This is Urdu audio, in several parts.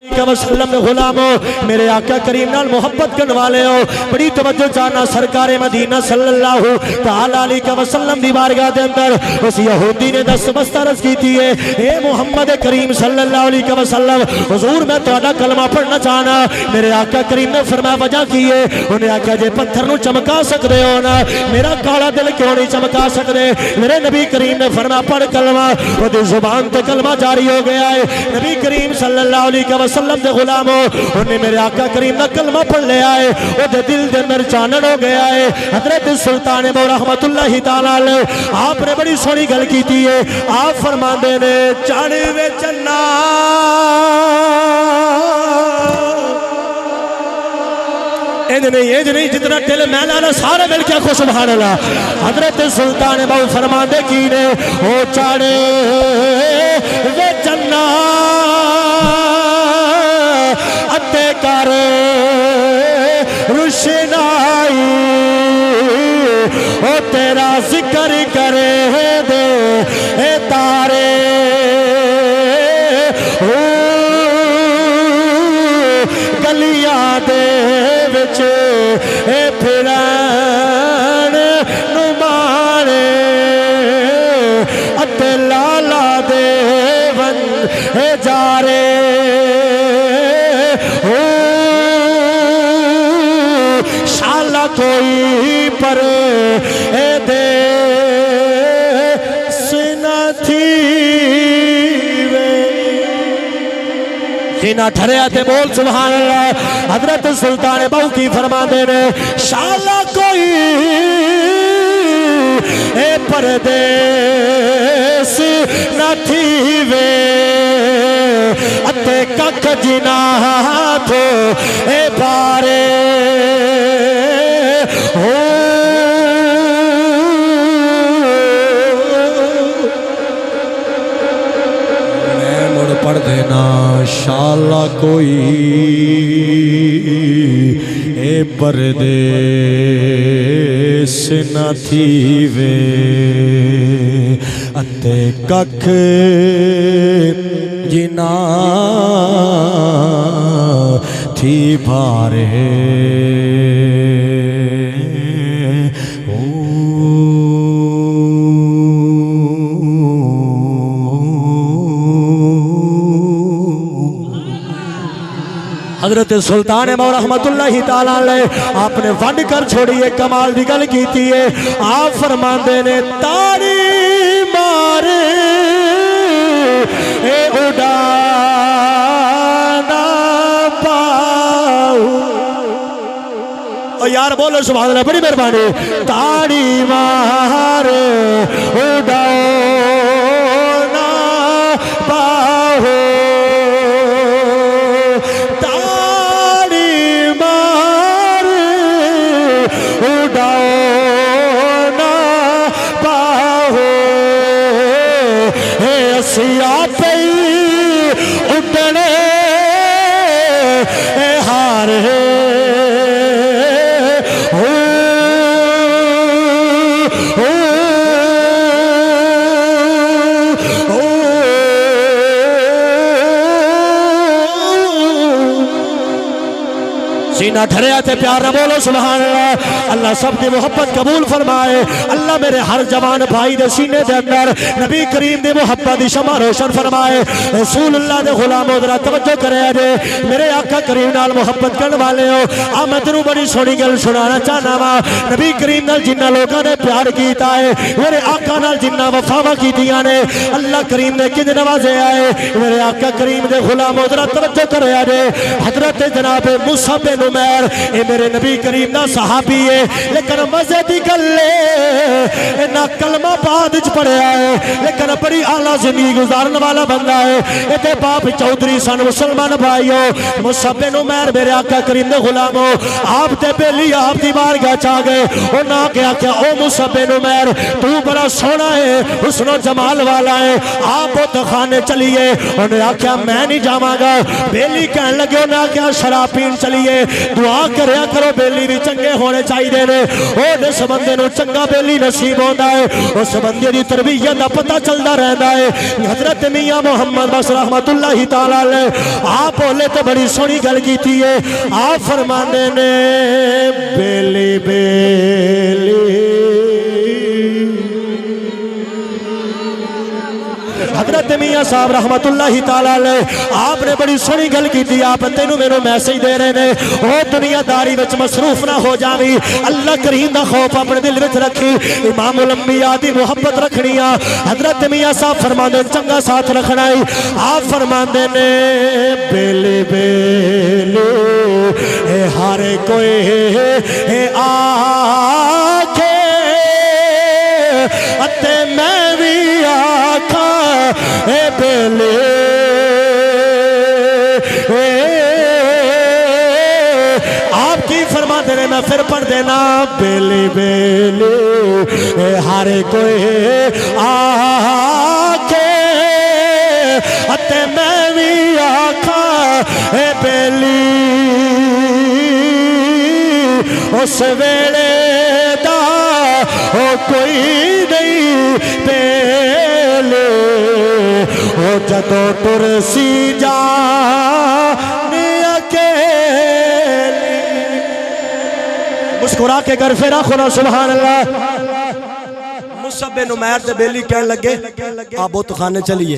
وسلم غلامو میرے آقا کریم نال محبت کرنے والے ہو بڑی توجہ چاہنا سرکار مدینہ صلی اللہ تعالی علیہ وسلم دی بارگاہ دے اندر اس یہودی نے دس مسترس کی تھی اے محمد کریم صلی اللہ علیہ وسلم حضور میں تہاڈا کلمہ پڑھنا چاہنا میرے آقا کریم نے فرمایا وجہ کی ہے انہیں آقا جے پتھر نو چمکا سکدے ہو نا میرا کالا دل کیوں نہیں چمکا سکدے میرے نبی کریم نے فرمایا پڑھ کلمہ وہ دی زبان تے کلمہ جاری ہو گیا ہے نبی کریم صلی اللہ علیہ وسلم دے غلاموں انہیں میرے آقا کریم دا کلمہ پڑھ لیا ہے وہ دے دل دے اندر چانن ہو گیا ہے حضرت سلطان ابو رحمت اللہ تعالی آپ نے بڑی سونی گل کی تھی ہے آپ فرماندے نے چڑھ وے چنا یہ نہیں جتنا ٹل میلانا سارے مل کے آخو سبحان اللہ حضرت سلطان ابو فرماندے کی نے او چڑھ وے چنا اتے کر روشنائی او تیرا ذکر کرے دے اے تارے گلیاں دے وچ اے پھرن نمانے اتے لالا دے ون اے جارے کوئی پر اے دے سنتھی وے جینا ٹھرے آتے بول سبحان اللہ حضرت سلطان بہو کی فرما دے نے شالا کوئی اے پر دے سنتھی وے اتے کک جنا تھو اے بارے میں مڑ پڑھ دینا شالا کوئی اے پردیس نہ تھی وے اتے ککھ جنا تھی بھارے حضرت سلطان ابو رحمت اللہ تعالیٰ علیہ آپ نے ونڈ کر چھوڑی ہے کمال دی گل کیتی ہے آپ فرماندے نے تاری مارے اے اڑانا پاؤ او یار بولو سبحان اللہ بڑی مہربانی تاری مارے اڑانا پاؤ اٹھنے ہار سینہ ٹھرے آتے پیار نہ بولو سبحان اللہ اللہ سب کی محبت قبول فرمائے اللہ میرے ہر جوان بھائی دے سینے دے اندر نبی کریم دے محبت دی شمع روشن فرمائے رسول اللہ دے غلام ادھرا توجہ کرے آجے میرے آقا کریم نال محبت کرنے والے ہو آمد رو بڑی سونی گل سنانا چاہنا وا نبی کریم نال جنہ لوگاں نے پیار کیتا ہے میرے آقا نال جنہ وفاوہ کی دیا نے اللہ کریم نے کن نوازے آئے میرے آقا کریم دے غلام ادھرا توجہ کرے آجے حضرت جناب موسیٰ بن عمیر اے میرے نبی کریم دا صحابی ہے لیکن مزے دی گلے نہ کلمہ بعد پڑھے آئے لیکن بڑی اعلیٰ زندگی گزارن والا بندہ ہے اے تے باپ چودھری سن مسلمان بھائیو موسیٰ بن عمیر میرے آقا کریم دے غلامو آپ تے پہلی آپ دی بارگاہ چاہ گئے انہاں کیا کہ او موسیٰ بن عمیر تو بڑا سونا ہے حسن و جمال والا ہے آپ وہ خانے چلیے انہیں آکھیا میں نہیں جاواں گا بیلی کہن لگے انہیں آکھیا شراب پین چلیے دعا کریا کرو بیلی بھی چنگے ہونے چاہیے نے او جس بندے نو چنگا بیلی نصیب ہوندا ہے اس بندے دی تربیت دا پتہ چلدا رہندا ہے حضرت میاں محمد بخش رحمت اللہ تعالی علیہ آپ بولے تو بڑی سونی گل کیتی ہے آپ فرماندے نے بیلی بیلی حضرت میاں صاحب رحمت اللہ تعالی علیہ آپ نے بڑی سونی گل کی تھی آپ تینوں میرے میسج دے رہے نے او دنیا داری وچ مصروف نہ ہو جاوی اللہ کریم دا خوف اپنے دل وچ رکھی امام الانبیاء دی محبت رکھنی آ حضرت میاں صاحب فرماندے چنگا ساتھ رکھنا ہے آپ فرماندے نے بیلی بیلی اے ہر کوئی اے آکھے اتے میں بھی آکھا اے بیلی آپ کی فرما دینے میں پھر پڑھ دینا بیلی بیلی اے ہر کوئی آکے اتے میں بھی آکھا اے بیلی اس ویلے دا او کوئی نہیں بیلی او جدو ترسی جانے اکیلی مسکرا کے گر پھرا خدا سبحان اللہ مصعب بن عمیر تے بیلی کہنے لگے آپ بت خانے چلیے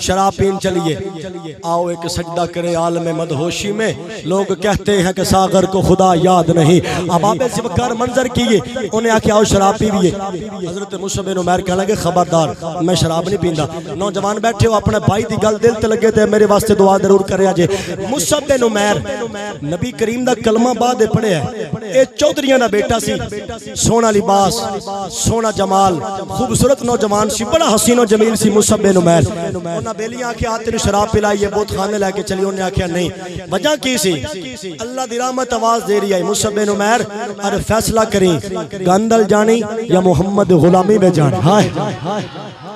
شراب پین چلیے آؤ ایک سجدہ کرے عالم مدہوشی میں لوگ کہتے ہیں کہ ساغر کو خدا یاد نہیں اب آپ ذوقار منظر کیے انہیں آکے آؤ شراب پیویے حضرت مصعب بن عمیر کہنے لگے خبردار میں شراب نہیں پیندا نوجوان بیٹھے ہو اپنے بھائی دی گل دل تے لگے تے میرے واسطے دعا ضرور کرے آجے مصعب بن عمیر نبی کریم دا کلمہ بعد پڑھے ہے اے چودھریاں دا بیٹا سی سونا لباس سونا جمال خوبصورت نوجوان سی بڑا حسین و جمیل سی مصعب بن عمیر انہاں بیلیاں آکے آتے شراب پلائیے بہت خانے لے کے چلی انہیں آکے نہیں وجہ کی سی اللہ دی رحمت آواز دے رہی ہے مصعب بن عمیر ارے فیصلہ کریں گاندل جانی یا محمد غلامی میں جانی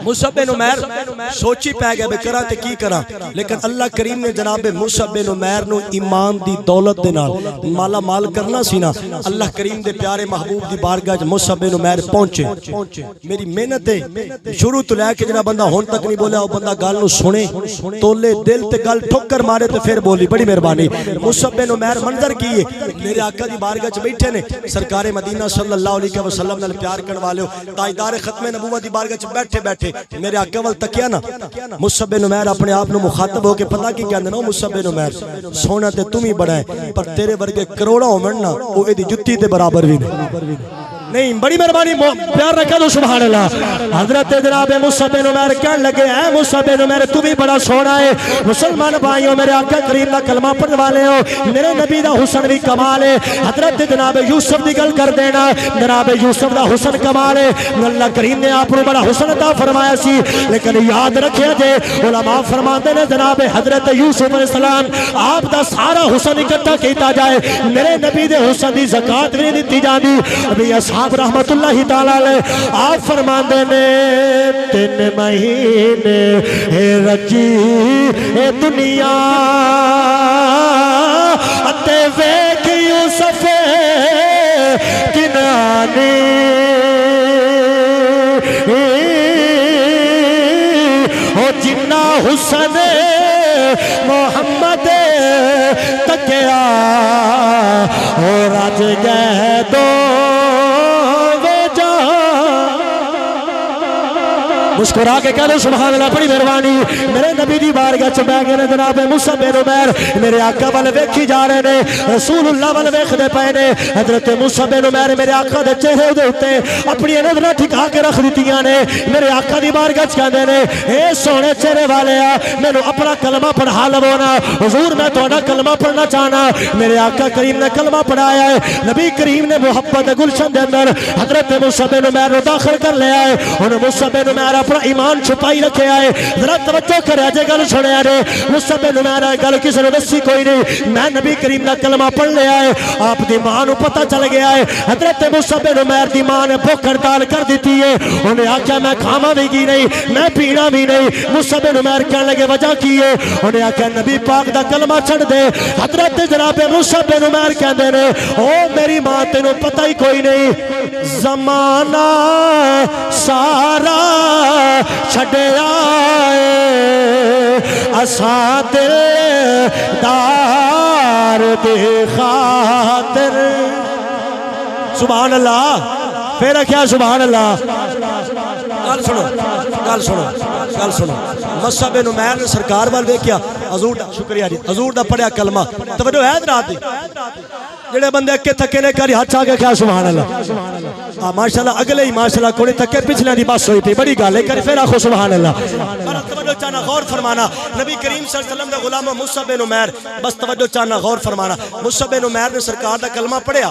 مصعب بن عمیر سوچی پہ گئے بے کرا تے کی کرا لیکن اللہ کریم نے جناب مصعب بن عمیر نو ایمان دی دولت دے نال مالا مال کرنا سی نا اللہ کریم دے پیارے محبوب دی بارگاہ مصعب بن عمیر پہنچے میری محنت ہے شروع تو لے کے جنہ بندہ ہون تک نہیں بولیا وہ بندہ گال نو سنے تولے دل تے گال ٹھوکر مارے تے پھر بولی بڑی مہربانی مصعب بن عمیر منظر کیے میرے آقا دی بارگاہ چ بیٹھے نے سرکار مدینہ صلی اللہ علیہ وسلم نال پیار کرن والے تاجدار ختم نبوت دی بارگاہ چ بیٹھے بیٹھے میرے آقا ول تکیا نا مصعب بن عمیر اپنے آپ نو مخاطب ہو کے پتہ کی کہندے نو مصعب بن عمیر سونا تے تم ہی بڑا ہے پر تیرے ورگے کروڑا ہون نا او ایدی جُتی تے برابر بھی نہیں بڑی مہربانی پیار رکھا دو سبحان اللہ حضرت جناب مصعب بن عمیر کہنے لگے اے مصعب بن عمیر تو بھی بڑا سونا ہے مسلمان بھائیوں میرے آقا کریم دا کلمہ پڑھنے والے ہو میرے نبی دا حسن بھی کمال ہے حضرت جناب یوسف دی گل کر دینا جناب یوسف دا حسن کمال ہے اللہ کریم نے آپ کو بڑا حسن عطا فرمایا سی لیکن یاد رکھیا جے علماء فرماتے ہیں جناب حضرت یوسف علیہ السلام آپ دا سارا حسن اکٹھا کیتا جائے میرے نبی دے حسن دی زکات بھی نہیں دی جاندی ابھی اصحاب رحمت اللہ تعالی علیہ آپ فرماندے نے 3 مہینے رچی اے دنیا اتے ویکھ یوسف کنانی او جنہ حسن محمد تکیا او رج گئے دو مسکرا کے کہہ دو سبحان اللہ بڑی مہربانی میرے نبی دی بارگاہ چ بیٹھ گئے جناب مصعب بن عمیر میرے آقا ول ویکھی جا رہے نے رسول اللہ ول ویکھدے پئے نے حضرت مصعب بن عمیر میرے آقا دے چہرے دے اوتے اپنی نظراں ٹھکا کے رکھ دتیاں نے میرے آقا دی بارگاہ چ کہندے نے اے سونے چہرے والے مینوں اپنا کلمہ پڑھا لو نا حضور میں تہاڈا کلمہ پڑھنا چاہنا میرے آقا کریم نے کلمہ پڑھایا ہے نبی کریم نے محبت گلشن دے اندر حضرت مصعب بن عمیر نو داخل کر لیا ہے ہن مصعب بن عمیر اپنا ایمان چھپائی رکھے آئے. ذرا توجہ کرے جے گل سنیا جے. مصعب بن عمیر گل کسی نے دسی کوئی نہیں, میں نبی کریم دا کلمہ پڑھ لیا ہے. آپ دی ماں نو پتہ چل گیا ہے. حضرت مصعب بن عمیر دی ماں نے بھوک ہڑتال کر دیتی ہے. انہیں آکھیا میں کھاواں بھی گی نہیں, میں پینا بھی نہیں. مصعب بن عمیر کہنے لگے وجہ کی ہے؟ انہیں آکھیا نبی پاک دا کلمہ چھڑ دے. حضرت جناب مصعب بن عمیر کہندے نے او میری ماں تینوں پتہ ہی کوئی نہیں, زمانہ سارا چھڈیا ہے اساں دل دار دے خاطر. سبحان اللہ. پھر کیا سبحان اللہ. گل سنو گل سنو گل سنو. مصعب بن عمیر نے سرکار وال ویکھیا, حضور دا شکریہ جی, حضور دا پڑھیا کلمہ. توجہ ہے حضرات دی, جڑے بندے اکے تھکے نے کری ہاتھ آ کے کیا سبحان اللہ. ماشاءاللہ اگلے ہی ماشاءاللہ کوئی تھکے پچھلے دی بس ہوئی تھی, بڑی گل ہے, کری پھر آخو سبحان اللہ. توجہ چاہنا غور فرمانا, نبی کریم صلی اللہ علیہ وسلم دا غلام مصعب بن عمیر, بس توجہ چاہنا غور فرمانا. مصعب بن عمیر نے سرکار دا کلمہ پڑھیا,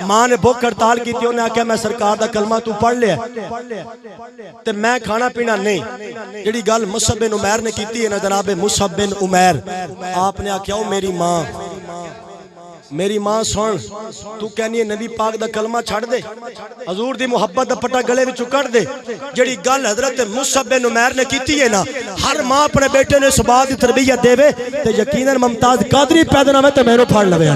ماں نے بھوک ہڑتال کی تھی, انہیں آکھیا میں سرکار دا کلمہ تو پڑھ لیا تے میں کھانا پینا نہیں. جڑی گل مصعب بن عمیر نے کیتی ہے نا جناب مصعب بن عمیر, آپ نے آکھیا او میری ماں سن, تو کہنی ہے نبی پاک دا کلمہ چھڑ دے, حضور دی محبت دا پٹا گلے وچ کٹ دے. جڑی گل حضرت مصعب بن عمیر نے کیتی ہے نا, ہر ماں اپنے بیٹے نے سبات دی تربیت دے وے تے یقیناً ممتاز قادری پیدا نہ ہوے تے میرے پھڑ لوے.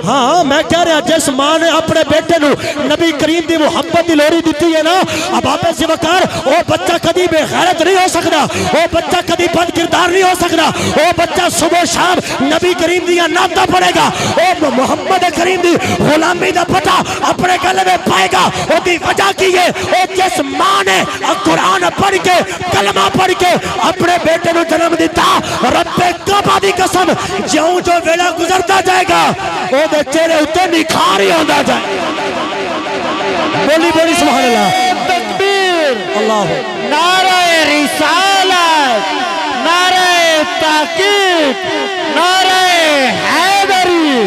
ہاں میں کہہ رہا جس ماں نے اپنے بیٹے نو نبی کریم دی محبت دی لوری دتی ہے نا, اب آپ سے وقار او بچہ کبھی بے غیرت نہیں ہو سکدا, او بچہ کبھی بد کردار نہیں ہو سکدا, او بچہ صبح شام نبی کریم دی نعتاں پڑھے گا, او محمد کریم دی غلامی دا پتہ اپنے گلے میں پائے گا. او دی وجہ کی ہے, او جس ماں نے قرآن پڑھ کے کلمہ پڑھ کے اپنے بیٹے نو جنم دیتا, رب کعبہ دی قسم جوں جو ویلا گزرتا جائے گا او دے چہرے اتے نکھار ہی ہوندا جائے. بولی بولی سبحان اللہ. تکبیر اللہ. نعرہ رسالت, نعرہ تحقیق, نعرہ حیدری,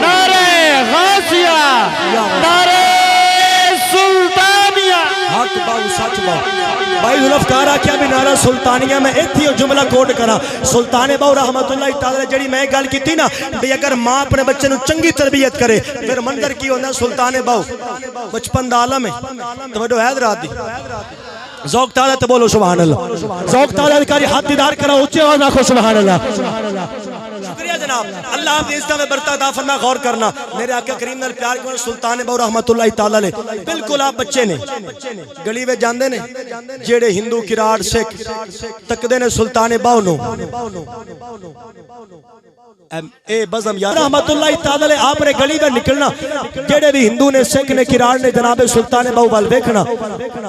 نعرہ غوثیہ, نعرہ سلطانیہ. حق باو سچ باو. بھائی ذوالفقار آکھیا بھی نعرہ سلطانیہ میں ایتھی اور جملہ کوٹ کرا. سلطان باو رحمت اللہ تعالی جڑی میں گل کیتی نا بھی اگر ماں اپنے بچے نو چنگی تربیت کرے پھر منظر کی ہوندا. سلطان باو بچپن دا عالم ہے. توجہ ہے حضرات دی, ذوق تعالی تے بولو سبحان اللہ. ذوق تعالی کاری ہاتھ دیدار کرا, اونچی آواز آکھو سبحان اللہ. شکریہ جناب, اللہ آپ عزت میں برکت عطا فرما. غور کرنا میرے آقا کریم نال پیار کرو. سلطان باو رحمت اللہ تعالی علیہ بالکل آپ بچے نے گلی وچ جاندے نے, جڑے ہندو کراڑ سکھ تکدے نے سلطان باو نو, اے بزم یا رحمت اللہ تعالی علیہ آپ نے گلی میں نکلنا, جڑے بھی ہندو نے سکھ نے کراڑ نے جناب سلطان باو وال ویکھنا,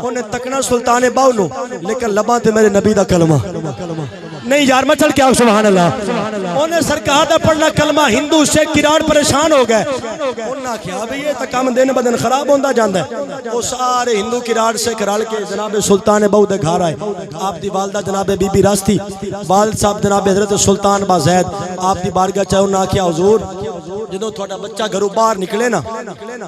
انہیں تکنا سلطان باو نو, لیکن لباں تے میرے نبی دا کلمہ نہیں یار مچل کیا سبحان اللہ. انہیں سرکار دا پڑھنا کلمہ, ہندو سے کراڑ پریشان ہو گئے. انہاں کیا بھی یہ تکام دن بدن خراب ہوندہ جاندہ ہے. وہ سارے ہندو کراڑ سے کرال کے جناب سلطان باو دے گھر آئے. آپ دی والدہ جناب بی بی راستی, والد صاحب جناب حضرت سلطان با زید آپ دی بارگاہ چاہو نہ کیا حضور جدوں تھوڑا بچہ گھروں باہر نکلے نا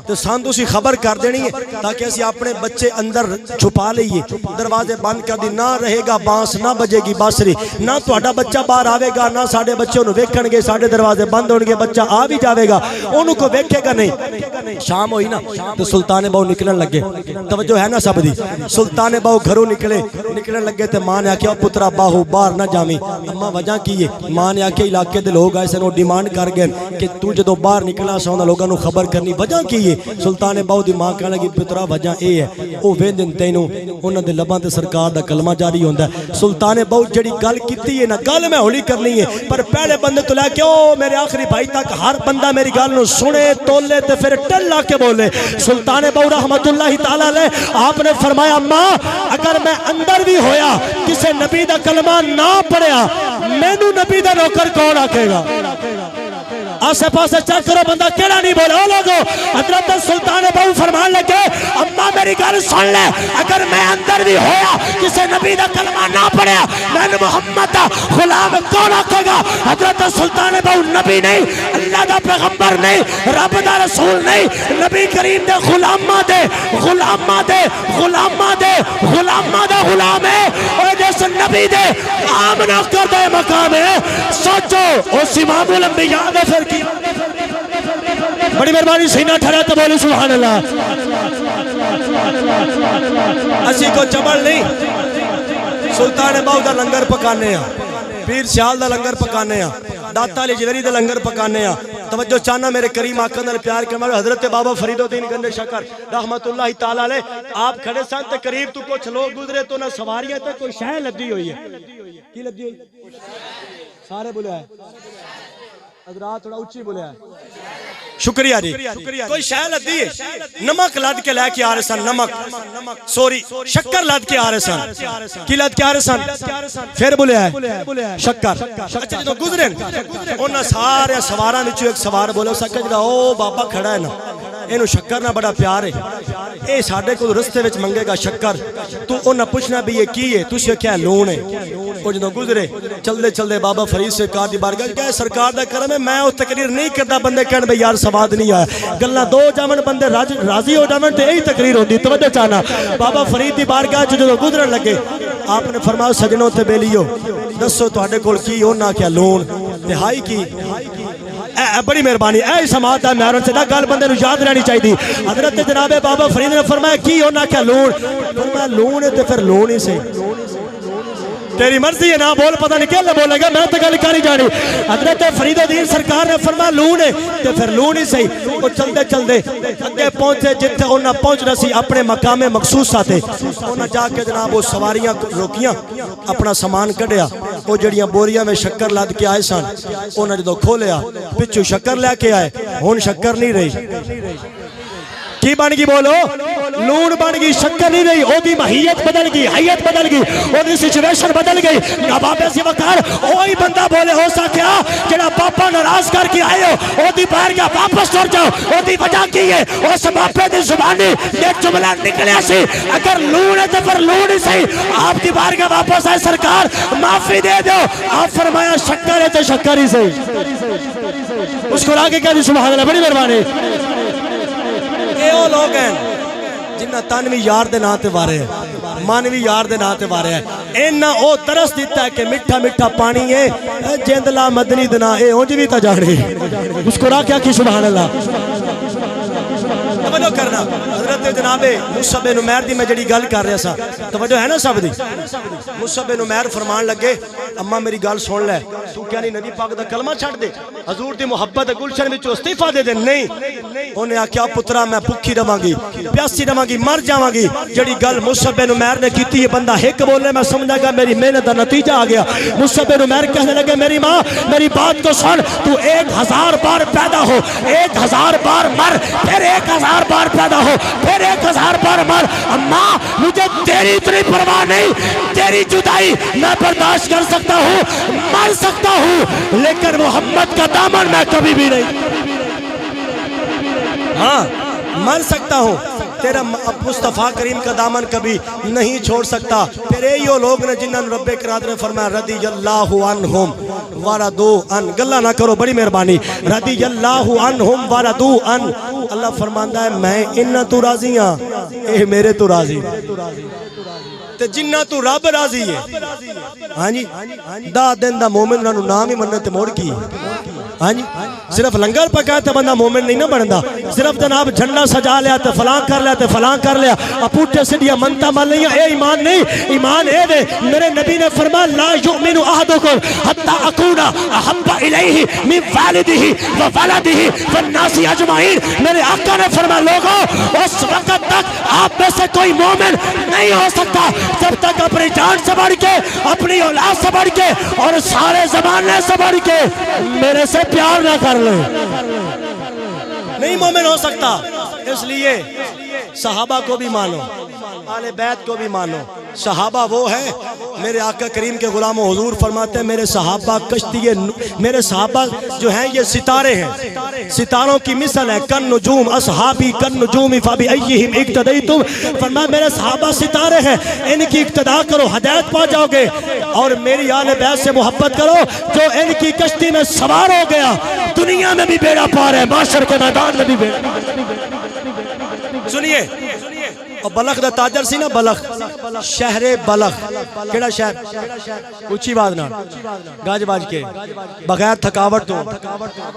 تو سان تسی خبر کر دینی ہے تاکہ اسی اپنے بچے اندر چھپا لئیے. دروازے بند کر دی, نہ رہے گا بانس, نہ بجے گی باسری, نہ تہاڈا بچہ باہر آوے گا, نہ ساڈے بچے انہوں ویکھن گے, ساڈے دروازے بند ہون گے, بچہ آ بھی جاوے گا, انہوں کو ویکھے گا نہیں. شام ہوئی نا تو سلطان باو نکلن لگے. توجہ ہے نا سب دی. سلطان باو گھروں نکلن لگے تے ماں نے آکھیا پترا باہو باہر نہ جاویں. اما وجہ کی ہے؟ ماں نے آکھیا علاقے دے لوگ آئے سن ڈیمانڈ کر گئے کہ تو جدوں باہر نکلا سا انہاں لوگاں نوں خبر کرنی. وجہ کی ہے؟ سلطان باو دی ماں کہنے لگی پترا وجہ اے ہے او ویندن تینوں انہاں دے لباں تے سرکار دا کلمہ جاری ہوندا ہے. سلطان باو جڑی گل کیتی ہے نا, گل میں ہولی کرنی ہے پر پہلے بندے تو لے کے او میرے آخری بھائی تک ہر بندہ میری گل نو سنے تولے تے پھر ٹل لا کے بولے. سلطان باو رحمت اللہ تعالی علیہ آپ نے فرمایا ماں اگر میں اندر بھی ہویا کسے نبی دا کلمہ نہ پڑھیا مینوں نبی دا نوکر کون آکھے گا؟ آسے پاسے چیک کرو بندہ کیڑا نہیں بولے او لوگو حضرت سلطان بہو فرمان لگے اما میری گل سن لے اگر میں اندر بھی ہویا کسے نبی دا کلمہ نہ پڑھیا میں محمد دا غلام کون آکھے گا حضرت سلطان بہو نبی نہیں اللہ دا پیغمبر نہیں رب دا رسول نہیں نبی کریم دے غلامہ دے غلام ہے اور جیسے نبی دے آمنہ کر دے مقام ہے سوچو اس امام الانبیاء دے پھر کی بڑی مہربانی سینہ ٹھہرا تو بولے سبحان اللہ اسی کو چبل نہیں سلطان بہو دا لنگر پکانے ہیں پیر سیال دا لنگر پکانے ہیں داتا علی جلری دا لنگر پکانے ہیں توجہ چاہنا میرے کریم آقا نے پیار کرنا حضرت بابا فرید الدین گنج شکر رحمت اللہ تعالیٰ علیہ آپ کھڑے سن تے قریب تو کچھ لوگ گزرے تو نہ سواریاں تے کوئی شہ لدی ہوئی ہے کی لدی ہوئی سارے بولے ہے حضرات تھوڑا اچھی بولے ہے شکریہ جی کوئی شہ لدی ہے نمک لد کے لے کے آ رہے سن نمک سوری شکر لد کے آ رہے سن کی لد کے آ رہے سن پھر بولے ہے شکر اچھا جدو گزرے انہاں سارے سواراں وچوں ایک سوار بولے سکے جڑا او بابا کھڑا ہے نا اینو شکر نہ بڑا پیار ہے اے ساڈے کول رستے وچ منگے گا شکر تو انہاں پوچھنا بھی یہ کی ہے تسی کیا لون ہے او جدوں گزرے چلدے چلدے بابا فرید سے کہا دی بارگاہ کہ سرکار دا کرم ہے میں او تقریر نہیں کردا بندے کہن بھئی یار سواد نہیں آیا گلاں دو جاون بندے راضی ہو جاون تے یہی تقریر ہوندی توجہ چاہنا بابا فرید دی بارگاہ جدوں گزرن لگے آپ نے فرمایا سجنوں تے بیلیو دسو تواڈے کول کی انہاں کیا لون تہائی کی بڑی مہربانی اے سماعت ہے میرے سے گل بندے نو یاد رہنی چاہیے حضرت جناب بابا فرید نے فرمایا کی ہونا کیا لون فرمایا لون ہے تے پھر لون ہی سے تیری مرضی ہے نہ بول پتہ نہیں کیا بولے گا میں تو گل کر ہی جانی حضرت فرید الدین سرکار نے فرمایا لون ہے تے پھر لون ہی صحیح وہ چلدے چلدے اگے پہنچے جتھے انہاں پہنچنا سی اپنے مقام مخصوص تے انہاں جا کے جناب وہ سواریاں روکیاں اپنا سامان کڈیا وہ جڑیاں بوریاں میں شکر لاد کے آئے سن انہاں جدوں کھولیا پچھو شکر لے کے آئے ہن شکر نہیں رہی کی بن گئی بولو لون بن گئی شکر نہیں رہی او دی ماہیت بدل گئی حیت بدل گئی او دی سچویشن بدل گئی نواب سی وقار اوہی بندہ بولے ہو سکیا جڑا پاپا ناراض کر کے آئے ہو او دی باہر گیا واپس ٹر جاؤ او دی وجہ کی ہے اس باپے دی زبانی ایک جملہ نکلیا سی اگر لون ہے تو پھر لون ہی صحیح آپ دی باہر گیا واپس آئے سرکار معافی دے دو آپ فرمایا شکر ہے تو شکر ہی صحیح اس کو آگے کہہ دی سبحان اللہ بڑی مہربانی اے او لوگ ہیں جنہ تنوی یار دے ناتے وارے ہیں مانوی یار دے ناتے وارے ہیں اینا او ترس دیتا ہے کہ مٹھا مٹھا پانی ہے جندلا مدنی دنا اے اونج بھی تا جاڑی مسکرا کیا کی سبحان اللہ توجہ کرنا حضرت جناب موسیٰ بن عمیر دی میں جڑی گل کر رہا سا توجہ ہے نا سب دی موسیٰ بن عمیر فرمان لگے اما میری گل سن لے تو کیا نہیں نبی پاک دا کلمہ چھڑ دے حضور دی محبت گلشن وچوں استعفا دے دے نہیں انہیں آکھیا پترا میں بھوکی رہواں گی پیاسی رہواں گی مر جاواں گی جڑی گل موسیٰ بن عمیر نے کیتی ہے بندہ ایک بولے میں سمجھا گا میری محنت دا نتیجہ آ گیا موسیٰ بن عمیر کہنے لگے میری ماں میری بات کو سن تو 1000 بار پیدا ہو 1000 بار مر پھر 1000 بار پیدا ہو پھر 1000 بار مر اماں مجھے تیری اتنی پرواہ نہیں تیری جدائی میں برداشت کر سکتا ہوں مر سکتا ہوں لیکن محمد کا دامن میں کبھی بھی نہیں ہاں مر سکتا ہوں تیرا مصطفیٰ کریم کا دامن کبھی نہیں چھوڑ سکتا پھر ایو لوگ نے جنہاں رب کرات نے فرمایا رضی اللہ عنہم وردو ان گلہ نہ کرو بڑی مہربانی رضی اللہ عنہم وردو ان اللہ فرماندہ ہے میں انہاں تو راضی ہاں اے میرے تو راضی تے جنہ تو رب راضی ہے ہاں جی دا دن دا مومن انہوں نام ہی مننے تے موڑ کی ہاں جی صرف لنگر پکایا تے بندہ مومن نہیں نہ بندا صرف جناب جھنڈا سجا لیا تے فلاں کر لیا تے فلاں کر لیا اپوٹے سڈیا منتا مل لیا اے ایمان نہیں ایمان اے دے میرے نبی نے فرمایا لا یؤمن احدکم حتی اکون احب الیہ من والدہ وولدہ والناس اجمعین میرے آقا نے فرمایا لوگوں اس وقت تک آپ میں سے کوئی مومن نہیں ہو سکتا جب تک اپنی جان سے بڑھ کے اپنی اولاد سے بڑھ کے اور سارے زمانے سے بڑھ کے میرے سے پیار نہ کر لے نہیں مومن ہو سکتا اس لیے صحابہ کو بھی مانو، آل بیت کو بھی مانو۔ صحابہ وہ ہیں، میرے آقا کریم کے غلام و حضور فرماتے ہیں میرے صحابہ میرے صحابہ جو ہیں یہ ستارے ہیں، ستاروں کی مثل ہے، کن نجوم اصحابی کن نجوم فبأیہم اقتدیتم، فرمایا میرے صحابہ ستارے ہیں، ان کی اقتداء کرو ہدایت پا جاؤ گے، اور میری آل بیت سے محبت کرو، جو ان کی کشتی میں سوار ہو گیا دنیا میں بھی بیڑا پار ہے، معاشر کے میدان میں بھی بیڑا۔ سنیے، اور بلخ دا تاجر سی نا، بلخ شہر بلخ، کیڑا شہر؟ اونچی آواز نال گاج باج کے بغیر تھکاوٹ تو